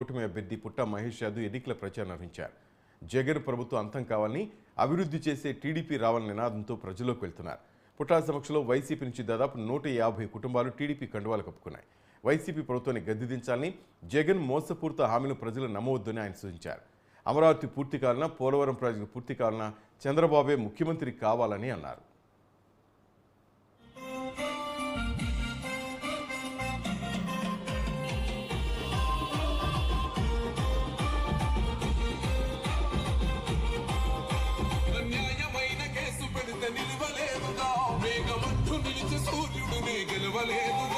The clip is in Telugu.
కూటమి అభ్యర్థి పుట్ట మహేష్ యాదవ్ ఎన్నికల ప్రచారం నిర్వహించారు. జగన్ ప్రభుత్వం అంతం కావాలని, అభివృద్ధి చేసే టీడీపీ రావాలని నినాదంతో ప్రజల్లోకి వెళ్తున్నారు. పుట్ట సమక్షంలో వైసీపీ నుంచి దాదాపు 150 కుటుంబాలు టీడీపీ కండువాలు కప్పుకున్నాయి. వైసీపీ ప్రభుత్వాన్ని గద్దెదించాలని, జగన్ మోసపూరిత హామీలు ప్రజలు నమ్మవద్దని ఆయన సూచించారు. అమరావతి పూర్తి కావాలన్నా, పోలవరం ప్రాజెక్టు పూర్తి కావాలన్నా చంద్రబాబే ముఖ్యమంత్రి కావాలని అన్నారు. సూర్యుడు గెలవలేదు.